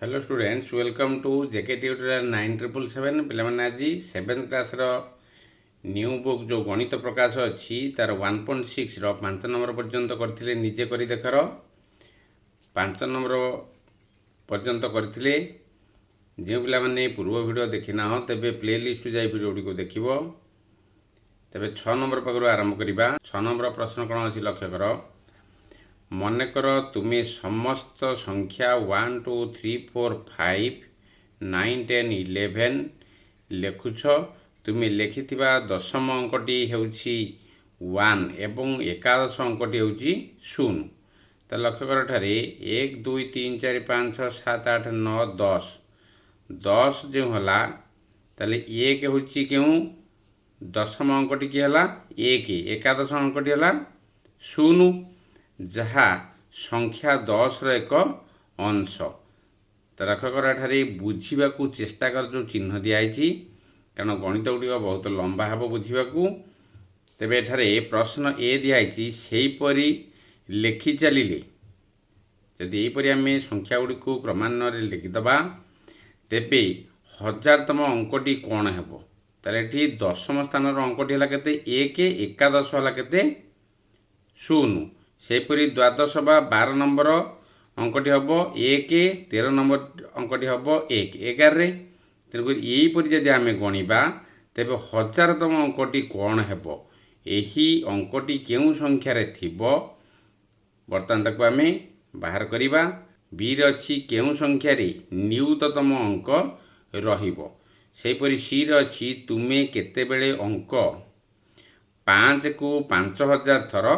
Hello students, welcome to JK tutorial 9777। पे आज 7th class new book जो गणित प्रकाश अच्छी तार 1.6 5 नंबर पर्यंत करथिले निजे करी देखर 5 नंबर पर्यंत करथिले। जो पिला माने पूर्व वीडियो देखि ना हो तेबे प्ले लिस्ट जाई वीडियो को देखिबो। तेबे 6 नंबर पकड़ो आरंभ करिबा। 6 नंबर प्रश्न कोन अछि लक्ष्य करो। मनेकर तुम्हें समस्त संख्या 1 2 3 4 5 9 10 11 लेखुछ। तुम्हें लिखिथिबा दशम अंकटी हेउछि 1 एवं एकादश अंकटी हेउछि 0। तो लक्ष्य कर ठारे 1 2 3 4 5 6 7 8 9 10 10 जो हला ताले 1 हेउछि केउ दशम अंकटी कि हला 1, एकादश अंकटी हला 0 जहा संख्या 10 एक अंश। तो लक्ष्य बुझा चेष्टा कर जो चिन्ह दिखाई कारण गणित गुड़िक बहुत लंबा हम बुझा। तेरे एठारे प्रश्न ए दिखाई से लिखि चलिए जदि यहपरी आम संख्या गुड़ी को क्रमान्वय लिखिदबा तेबे 1000तम अंकटी कौन हेब। ताले दशम स्थान अंकटी है केते 1, एकादश है केते 0। सेपरी द्वादश बा 12 नंबर अंकटी हम 1, 13 नंबर अंकटी हम 1, 11। तेणुक यहीपरि जदि आम गणिबा तेबे 1000तम अंकटी कौन हेब, यही अंकटी केउ संख्यार थिबो बर्तमान ताको आम बाहर करिबा। बी रे अछि केउ संख्यार नियूततम अंक रहिबो। सेपरि सी रे अछि तुमे केतेबेले अंक 5 को 5000 थर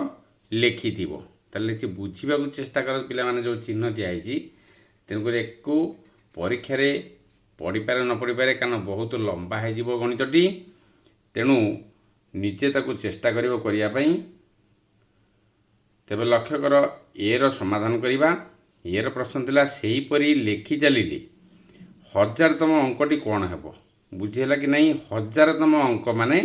लिखिथिबो। ताले कि बुझा चेष्टा कर पिला माने जो चिन्ह दिखाई। तेणुक एक परीक्षा रे पढ़ी पारे न पढ़ी पारे कारण बहुत लंबा हो गणितटी। तेणु निजे ताकू चेष्टा करिवो करिया पई। तेबे लक्ष्य कर ए रो समाधान करिबा। ए रो प्रश्न थिला सेही परी लिखि चलिले 1000तम अंकटी कौन हेबो। बुझिला कि नहीं। 1000तम अंक माने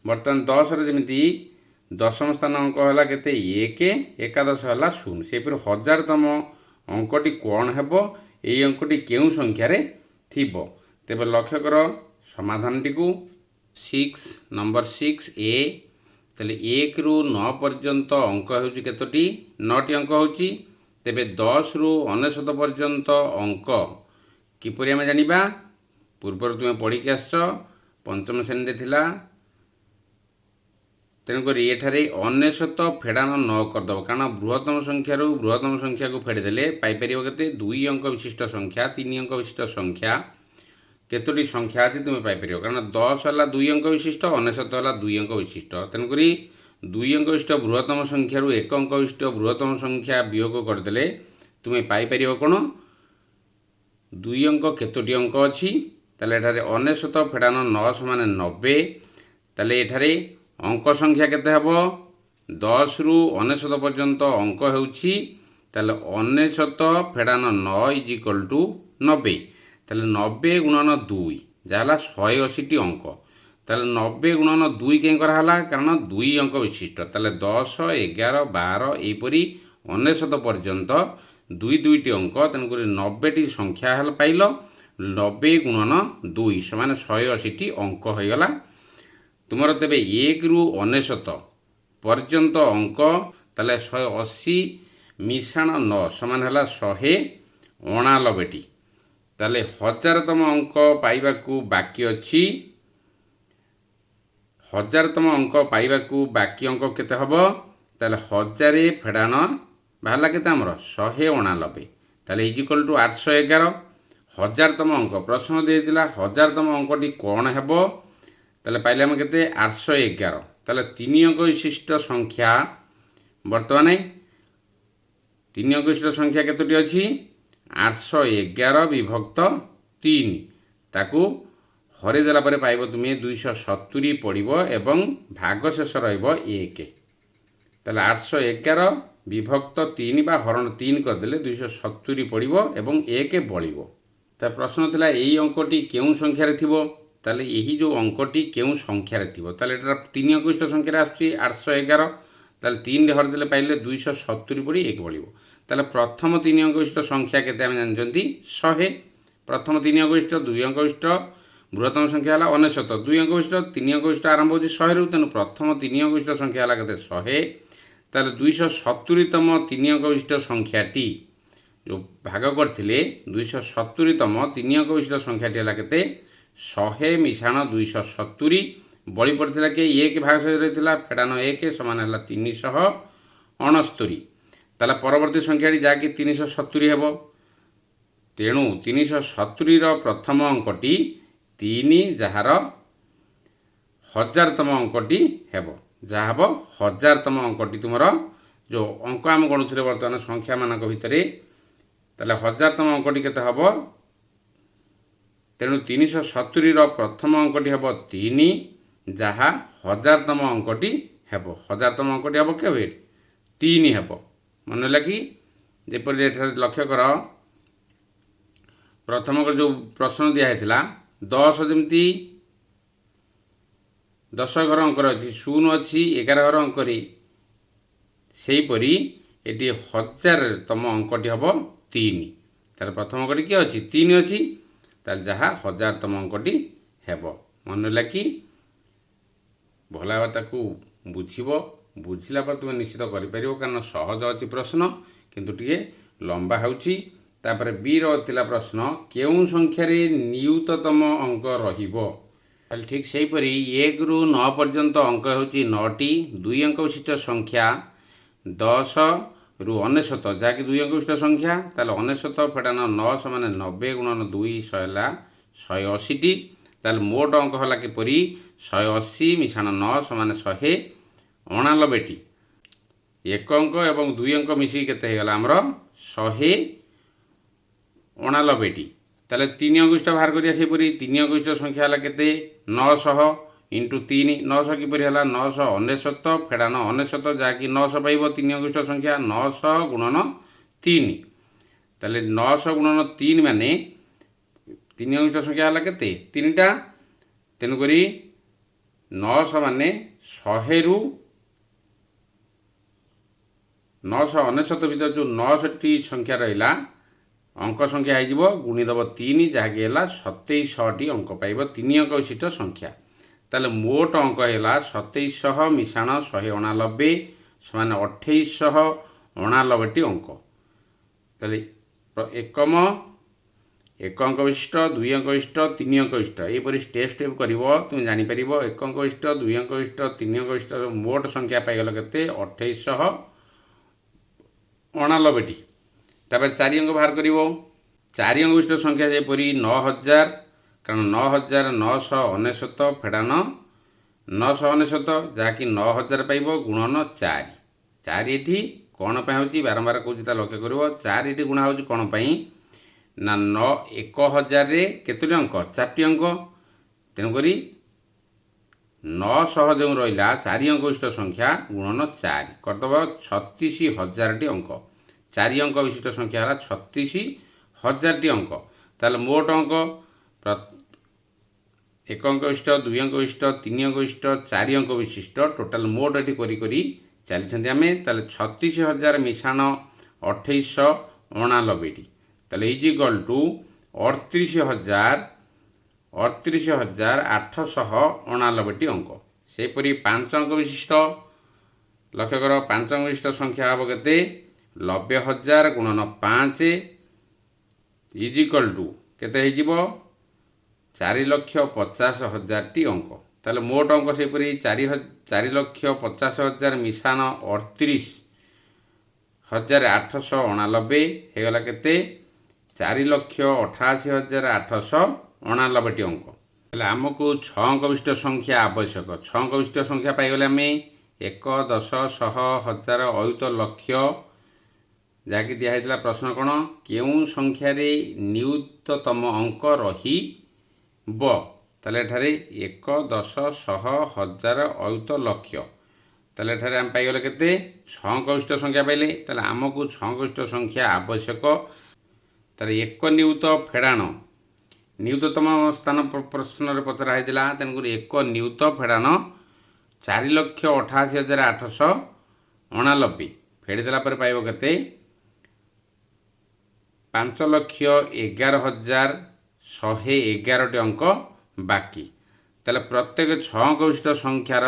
बर्तमान 10 रे जेमिति दशम स्थान अंक है केते 1, एकादश है 0। सेपरि 1000तम अंकटी कौन हेब, यही अंकटी केउ संख्यार थिबो। तेबे लक्ष्य कर समाधान टी को 6 नंबर 6 ए। ताले 1 रु 9 पर्यंत अंक हेउछि केतोटी 9टी अंक होउछि। तेबे 10 रु 99 पर्यंत अंक किपरि आमे जानिबा। पूर्वर तुमे पढ़ी के आसछ पंचम श्रेणी रे थिला। तेणुक ये 99 फेड़ान 9 करदेव कारण बृहत्तम संख्या बृहत्तम संख्या को फेड़देले पाइपर के 2 अंक विशिष्ट संख्या 3 अंक विशिष्ट संख्या केतोटी संख्या अच्छी तुम्हें पाइपर कारण 10 है 2 अंक विशिष्ट 99 है 2 अंक विशिष्ट। तेणुक 2 अंक विशिष्ट बृहत्तम संख्या 1 अंक विशिष्ट बृहत्तम संख्या वियोग करदे तुम्हें पाइपर कौन 2 अंक केतोटी अंक अच्छी। ताले 99 फेड़ान 9 समान 90। ताले एठारे अंक संख्या केते हेबो 10 रु 99 पर्यंत अंक हेउछि। ताले 99 फेड़ान 9 इज इक्वल टू 90। ताले 90 गुणन 2 जाला 180 अंक। ताले 90 गुणन 2 के कराला कारण 2 अंक विशिष्ट। ताले 10, 11, 12 एपरी 99 पर्यंत 2टी अंक। तेणुक 90टी संख्या हल पाइल 90 गुणन 2 समान 180 अंक हो गला तुमर। तेबे 1 रु 99 पर्यंत अंक ताले 180 मिशाण 9 समान है 189टी। ताले 1000तम अंक पाइबाकू बाकी अच्छी। 1000तम अंक पाइबाकू बाकी अंक केते हबो ताले 1000 फेड़ान बाहला केते हमर 189। ताले इज इक्वल टू 811। 1000तम अंक प्रश्न देइतिला 1000तम अंकटी कौन हेबो। ताले पाइले हम केते 811। ताले 3 अंक विशिष्ट संख्या वर्तमान 3 अंक विशिष्ट संख्या केतोटी अछि 811 विभक्त 3 ताकू हरि देला परे पाइबो तुमे 270 पड़िबो एवं भाग शेष रहइबो 1। ताले 811 विभक्त 3 बा हरण 3 कर देले 270 पड़िबो एवं 1 बळिबो। ता प्रश्न थिला एई अंकटी केउ संख्या रे थिबो। ताले यही जो अंकटी केउ संख्यार थी ताले 3 अंक विशिष्ट संख्या आसुची 811। ताले 3 हरदेले पाइले 270 पड़ी 1 बड़ो। তাহলে প্রথম 3 অঙ্ক বিশিষ্ট সংখ্যা কেতে আমি জানিছন্তি 100। প্রথম 3 অঙ্ক বিশিষ্ট 2 অঙ্ক বিশিষ্ট বৃহত্তম সংখ্যা হল 99। 2 অঙ্ক বিশিষ্ট 3 অঙ্ক বিশিষ্ট আরম্ভ হচ্ছে 100 রু, তেণু প্রথম 3 অঙ্ক বিশিষ্ট সংখ্যা হল কেতে 100। তাহলে 270তম 3 অঙ্ক বিশিষ্ট সংখ্যাটি जो भाग करथिले 270तम 3 अंक विशिष्ट संख्याटी है केते 100 मिशाण 270 बड़ी पड़ता कि 1 भाग सहित रही फेडान 1 समान है 369। ताला परवर्ती संख्याटी जहाँकि 370 हेब, तेणु 370 प्रथम अंकटी 3 जार 1000तम अंकटी हेब, जहाँ हम 1000तम अंकटी तुम जो अंक आम गणुले बर्तमान संख्या मान भितर ताले 1000तम अंकटी केते हम, तेणु 370 प्रथम अंकटी हम 3 जहाँ 1000तम अंकटी हेब। 1000तम अंकटी हम के 3 हेब। मन लगे जपर लक्ष्य कर प्रथम जो प्रश्न दिखाई 10 जमी 10 घर अंकर अच्छी 0 अच्छी 11 घर अंकरी सेहीपरी ये 1000तम अंकटी हम 3। तार प्रथम अंकटी किए अच्छी 3 अच्छी, तार जहाँ 1000तम अंकटी हेब। मन लगे भल भाव बुझब, बुझला पर तुम निश्चित कर कारण सहज अच्छी प्रश्न किंतु टे लंबा होची। तापर बी रा प्रश्न केउं संख्यार नियुततम अंक रहिबो। ठीक सेहीपरी 1 रु 9 पर्यंत अंक होची 9टी। 2 अंक विशिष्ट संख्या 10 रु 99 जहाँकि 2 अंक विशिष्ट संख्या, ताल 99 फेडान 9 समान 90 गुणन 2 है 180टी। ताल मोट अंक है किपरि 180 मिशाण 9 समान 189टी। 1 अंक एवं 2 अंक मिसिक केते हेगला हमर 189टी। ताले 3 अंक विशिष्ट बाहर करिया सेपरि 3 अंक विशिष्ट संख्या है केते 900 इंटू 3 900 किपरि है 999 फेडान 99 जहाँकि 900 पाइब 3 अंक विशिष्ट संख्या 900 गुणन 3। ताले 900 गुणन 3 माने 3 अंक विशिष्ट संख्या है केते 3टा, तेणुक 900 माने 100 रु 999 भर जो 900टी संख्या रहा अंक संख्या हो गुणीदेव 3 जहाँकि है 2700टी अंक पाइब 3 अंक विशिष्ट संख्या। ताले मोट अंक है 2700 मिशाण 189 समान 2889टी अंक। ताले एकम 1 अंक विशिष्ट 2 अंक विशिष्ट 3 अंक विशिष्ट यहपरी स्टेप स्टेप कर तुम जापर 1 अंक विशिष्ट 2 अंक विशिष्ट 3 अंक विशिष्ट मोट संख्या पाइगल के 2889टी। तापर 4 अंक बाहर कर 4 अंक विशिष्ट संख्या जपरी 9000 कारण 9999 फेडान 999 जहाँकि 9000 पाइब गुणन 4। 4 ये कौन हो बारंबार कौन लक्ष्य कर 4 ये गुणा हो कौन ना 1000 केतोटी अंक 4टी अंक, तेणुक 900 जो रहा 4 अंक विशिष्ट संख्या गुणन 4 करदेव 36000टी अंक। 4 अंक विशिष्ट संख्या है 36000टी अंक। ताल मोट अंक 1 अंक विशिष्ट 2 अंक विशिष्ट 3 अंक विशिष्ट 4 अंक विशिष्ट टोटाल मोट ये करी चलते आम। ताल 36000 मिशाण 2889टी ताले इज इक्वल टू 38889टी अंक। सेपरी 5 अंक विशिष्ट लक्ष्य कर 5 अंक विशिष्ट संख्या हम के 90000 गुणन 5 इज इक्वल टू केते 4,50,000टी अंक। ताले मोट अंक सेपरी 4,50,000 मिशाण 38,889 होगला केते 4,88,889टी अंक। आमको 6 अंक विशिष्ट संख्या आवश्यक। 6 अंक विशिष्ट संख्या पाइगले आम 1 10 100 1000 अयुत लक्ष जहाँकि दिखाई प्रश्न कौन केउं संख्यार नियुततम अंक रहिब। ताले 1 10 100 1000 अयुत लक्ष ताले आम पाइगले केते 6 अंक विशिष्ट संख्या पाइले। ताले आमको 6 अंक विशिष्ट संख्या आवश्यक। ताले 1 नियुत फेडाण नियुततम स्थान प्रश्न पचरा होता तेणुक 1 नियुत फेडाण 4,88,889 फेड़देला पाइब केते 5,11,111ଟି ଅଙ୍କ ବାକି। ତାହେଲେ ପ୍ରତ୍ୟେକ 6 ଅଙ୍କ ବିଶିଷ୍ଟ ସଂଖ୍ୟାର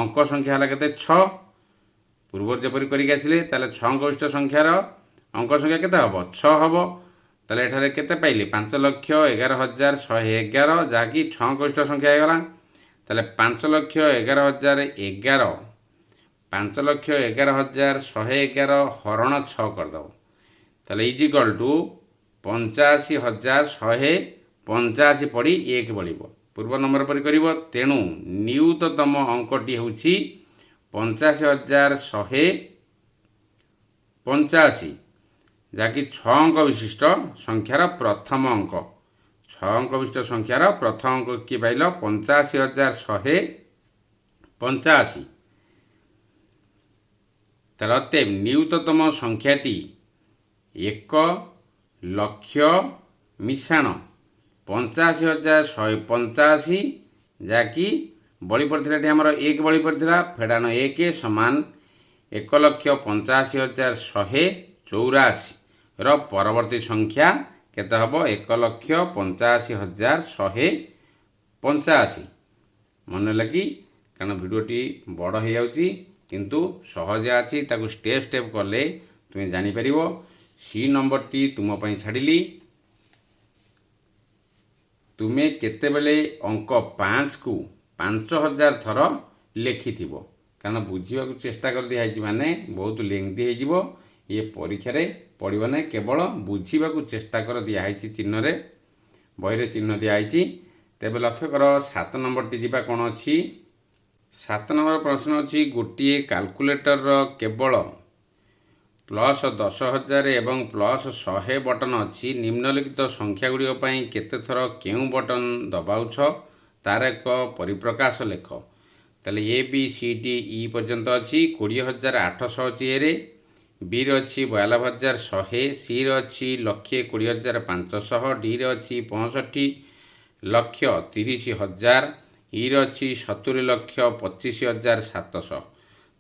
ଅଙ୍କ ସଂଖ୍ୟା ହେଲା କେତେ? 6। ପୂର୍ବରୁ ଯେପରି କରିକି ଆସିଲେ, ତାହେଲେ 6 ଅଙ୍କ ବିଶିଷ୍ଟ ସଂଖ୍ୟାର ଅଙ୍କ ସଂଖ୍ୟା କେତେ ହେବ? 6 ହେବ। ତାହେଲେ ଏଠାରେ କେତେ ପାଇଲେ? 5,11,111, ଯାହାକି 6 ଅଙ୍କ ବିଶିଷ୍ଟ ସଂଖ୍ୟା ହେଇଗଲା। ତାହେଲେ 5,11,111 5,11,111 ହରଣ 6 କରିଦେବ। ତାହେଲେ ଇଜ୍ ଇକ୍ୱାଲ୍ ଟୁ 85,185 ପଡ଼ି 1 ବଳିବ। ପୂର୍ବ ନମ୍ବର ପରି କରିବ। ତେଣୁ ନିୟୁତମ ଅଙ୍କଟି ହେଉଛି 85,185, ଯାହାକି 6 ଅଙ୍କ ବିଶିଷ୍ଟ ସଂଖ୍ୟାର ପ୍ରଥମ ଅଙ୍କ। 6 ଅଙ୍କ ବିଶିଷ୍ଟ ସଂଖ୍ୟାର ପ୍ରଥମ ଅଙ୍କ କିଏ ପାଇଲ? 85,185। ତାହେଲେ ଅତଏବ ନିୟୁତମ ସଂଖ୍ୟାଟି 1,00,000 ମିଶାଣ 85,185, ଯାହାକି ବଳି ପଡ଼ିଥିଲା, ଏଠି ଆମର 1 ବଳି ପଡ଼ିଥିଲା। ଫେଡ଼ାଣ 1 ସମାନ 1,85,184ର ପରବର୍ତ୍ତୀ ସଂଖ୍ୟା କେତେ ହେବ? 1,85,185। ମନେ ହେଲା କି? କାରଣ ଭିଡ଼ିଓଟି ବଡ଼ ହୋଇଯାଉଛି, କିନ୍ତୁ ସହଜ ଅଛି। ତାକୁ ଷ୍ଟେପ୍ ଷ୍ଟେପ୍ କଲେ ତୁମେ ଜାଣିପାରିବ। ସି ନମ୍ବରଟି ତୁମ ପାଇଁ ଛାଡ଼ିଲି। ତୁମେ କେତେବେଳେ ଅଙ୍କ 5କୁ 5,000 ଥର ଲେଖିଥିବ। କାରଣ ବୁଝିବାକୁ ଚେଷ୍ଟା କରି ଦିଆହେଇଛି, ମାନେ ବହୁତ ଲେଙ୍ଗଦି ହେଇଯିବ। ଇଏ ପରୀକ୍ଷାରେ ପଡ଼ିବ ନାହିଁ। କେବଳ ବୁଝିବାକୁ ଚେଷ୍ଟା କର, ଦିଆହେଇଛି ଚିହ୍ନରେ, ବହିରେ ଚିହ୍ନ ଦିଆହେଇଛି। ତେବେ ଲକ୍ଷ୍ୟ କର 7 ନମ୍ବରଟି ଯିବା। କ'ଣ ଅଛି? 7 ନମ୍ବର ପ୍ରଶ୍ନ ଅଛି, ଗୋଟିଏ କାଲକୁଲେଟରର କେବଳ +10,000 ଏବଂ +100 ବଟନ୍ ଅଛି। ନିମ୍ନଲିଖିତ ସଂଖ୍ୟାଗୁଡ଼ିକ ପାଇଁ କେତେଥର କେଉଁ ବଟନ୍ ଦବାଉଛ, ତାର ଏକ ପରିପ୍ରକାଶ ଲେଖ। ତାହେଲେ A B C D E ପର୍ଯ୍ୟନ୍ତ ଅଛି। 20,800 ଅଛି Aରେ, Bରେ ଅଛି 42,100, Cରେ ଅଛି 1,20,500, Dରେ ଅଛି 65,30,000, Eରେ ଅଛି 70,25,700।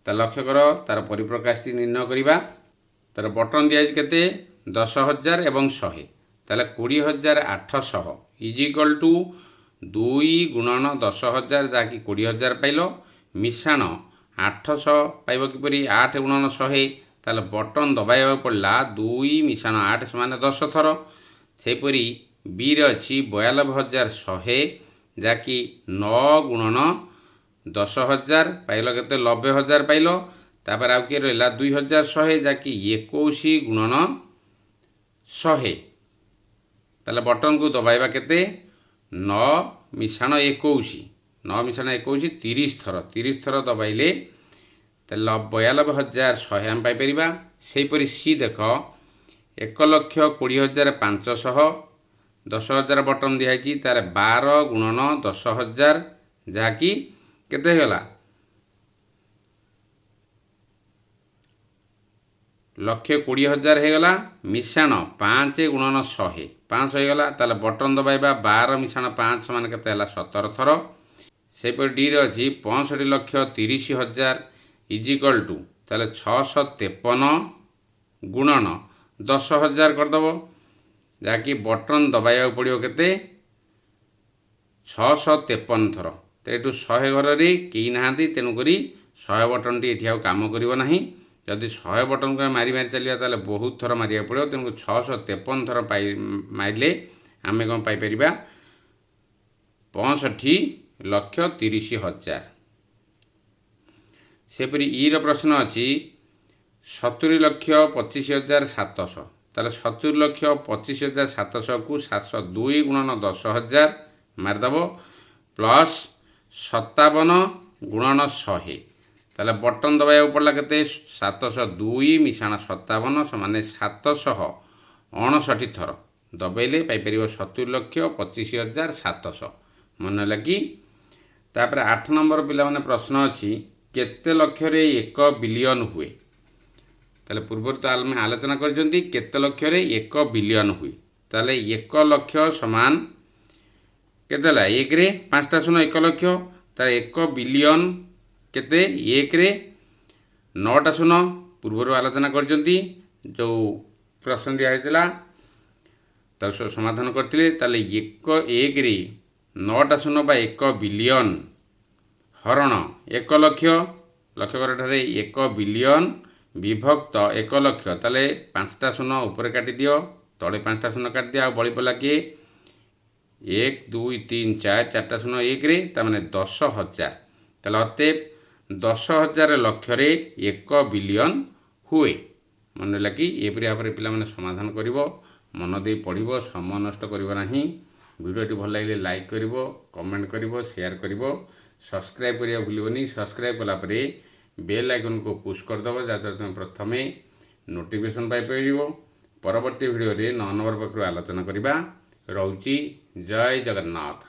ତାହେଲେ ଲକ୍ଷ୍ୟ କର ତାର ପରିପ୍ରକାଶଟି ନିର୍ଣ୍ଣୟ କରିବା। ତାର ବଟନ୍ ଦିଆଯାଇଛି କେତେ? 10,000 ଏବଂ 100। ତାହେଲେ 20,800 ଇଜ୍ ଇକ୍ୱାଲ୍ ଟୁ 2 ଗୁଣନ 10,000, ଯାହାକି 20,000 ପାଇଲ, ମିଶାଣ 800 ପାଇବ କିପରି? 8 ଗୁଣନ 100। ତାହେଲେ ବଟନ୍ ଦବାଇବାକୁ ପଡ଼ିଲା 2 ମିଶାଣ 8 ସମାନ 10 ଥର। ସେହିପରି ବିରେ ଅଛି 42,100, ଯାହାକି 9 ଗୁଣନ 10,000 ପାଇଲ କେତେ? 90,000 ପାଇଲ। ତାପରେ ଆଉ କିଏ ରହିଲା? 2,100, ଯାହାକି 21 ଗୁଣନ 100। ତାହେଲେ ବଟନ୍କୁ ଦବାଇବା କେତେ? 9 ମିଶାଣ 21, 9 ମିଶାଣ 21 30 ଥର। 30 ଥର ଦବାଇଲେ ତାହେଲେ 42,100 ଆମେ ପାଇପାରିବା। ସେହିପରି ସି ଦେଖ, 1,20,500, 10,000 ବଟନ୍ ଦିଆହେଇଛି, ତାର 12 ଗୁଣନ 10,000, ଯାହାକି କେତେ ହେଇଗଲା? 1,20,000 ହେଇଗଲା, ମିଶାଣ 5 ଗୁଣନ 100, 500 ହେଇଗଲା। ତାହେଲେ ବଟନ୍ ଦବାଇବା 12 ମିଶାଣ 5 ସମାନ କେତେ ହେଲା? 17 ଥର। ସେହିପରି ଡିରେ ଅଛି 65,30,000 ଇଜ୍ ଇକ୍ୱାଲ୍ ଟୁ, ତାହେଲେ 653 ଗୁଣନ 10,000 କରିଦେବ, ଯାହାକି ବଟନ୍ ଦବାଇବାକୁ ପଡ଼ିବ କେତେ? 653 ଥର। ତ ଏଠୁ 100 ଘରରେ କେହି ନାହାନ୍ତି, ତେଣୁକରି 100 ବଟନ୍ଟି ଏଠି ଆଉ କାମ କରିବ ନାହିଁ। ଯଦି 100 ବଟନ୍କୁ ଆମେ ମାରି ମାରି ଚାଲିବା, ତାହେଲେ ବହୁତ ଥର ମାରିବାକୁ ପଡ଼ିବ। ତେଣୁ 653 ଥର ମାରିଲେ ଆମେ କ'ଣ ପାଇପାରିବା? 65,30,000। ସେପରି ଇର ପ୍ରଶ୍ନ ଅଛି 70,25,700। ତାହେଲେ 70,25,700କୁ 702 ଗୁଣନ 10,000 ମାରିଦେବ, ପ୍ଲସ୍ 57 ଗୁଣନ 100। ତାହେଲେ ବଟନ୍ ଦବାଇବାକୁ ପଡ଼ିଲା କେତେ? 702 ମିଶାଣ 57 ସମାନେ 759 ଥର ଦବାଇଲେ ପାଇପାରିବ 70,25,700। ମନେ ହେଲା କି? ତାପରେ 8 ନମ୍ବର ପିଲାମାନେ ପ୍ରଶ୍ନ ଅଛି, କେତେ ଲକ୍ଷରେ 1 ବିଲିୟନ ହୁଏ? ତାହେଲେ ପୂର୍ବରୁ ତ ଆମେ ଆଲୋଚନା କରିଛନ୍ତି କେତେ ଲକ୍ଷରେ 1 ବିଲିୟନ ହୁଏ। ତାହେଲେ 1 ଲକ୍ଷ ସମାନ କେତେ ହେଲା? 1ରେ 5ଟା ଶୂନ 1 ଲକ୍ଷ। ତାହେଲେ 1 ବିଲିୟନ କେତେ? 1ରେ 9ଟା ଶୂନ। ପୂର୍ବରୁ ଆଲୋଚନା କରିଛନ୍ତି ଯେଉଁ ପ୍ରଶ୍ନ ଦିଆହେଇଥିଲା ତାର ସମାଧାନ କରିଥିଲେ ତାହେଲେ ଏକରେ 9ଟା ଶୂନ ବା 1 ବିଲିୟନ ହରଣ 1 ଲକ୍ଷ, ଲକ୍ଷ କରଠାରେ 1 ବିଲିୟନ ବିଭକ୍ତ 1 ଲକ୍ଷ, ତାହେଲେ 5ଟା ଶୂନ ଉପରେ କାଟିଦିଅ, ତଳେ 5ଟା ଶୂନ କାଟିଦିଅ, ଆଉ ବଳି ପଡ଼ିଲା କିଏ 1 2 3 4, 4ଟା ଶୂନ 1ରେ, ତାମାନେ 10,000। ତାହେଲେ ଅତଏବ 10,000 ଲକ୍ଷରେ 1 ବିଲିୟନ ହୁଏ। ମନେ ହେଲା କି ଏପରି ଭାବରେ ପିଲାମାନେ ସମାଧାନ କରିବ, ମନ ଦେଇ ପଢ଼ିବ, ସମୟ ନଷ୍ଟ କରିବ ନାହିଁ। ଭିଡ଼ିଓଟି ଭଲ ଲାଗିଲେ ଲାଇକ୍ କରିବ, କମେଣ୍ଟ କରିବ, ସେୟାର କରିବ, ସବସ୍କ୍ରାଇବ୍ କରିବା ଭୁଲିବନି। ସବସ୍କ୍ରାଇବ୍ କଲା ପରେ ବେଲ୍ ଆଇକନ୍କୁ ପୁଶ୍ କରିଦେବ, ଯାହାଦ୍ୱାରା ତୁମେ ପ୍ରଥମେ ନୋଟିଫିକେସନ୍ ପାଇପାରିବ। ପରବର୍ତ୍ତୀ ଭିଡ଼ିଓରେ 9 ନମ୍ବର ପାଖରୁ ଆଲୋଚନା କରିବା। ରହୁଛି, ଜୟ ଜଗନ୍ନାଥ।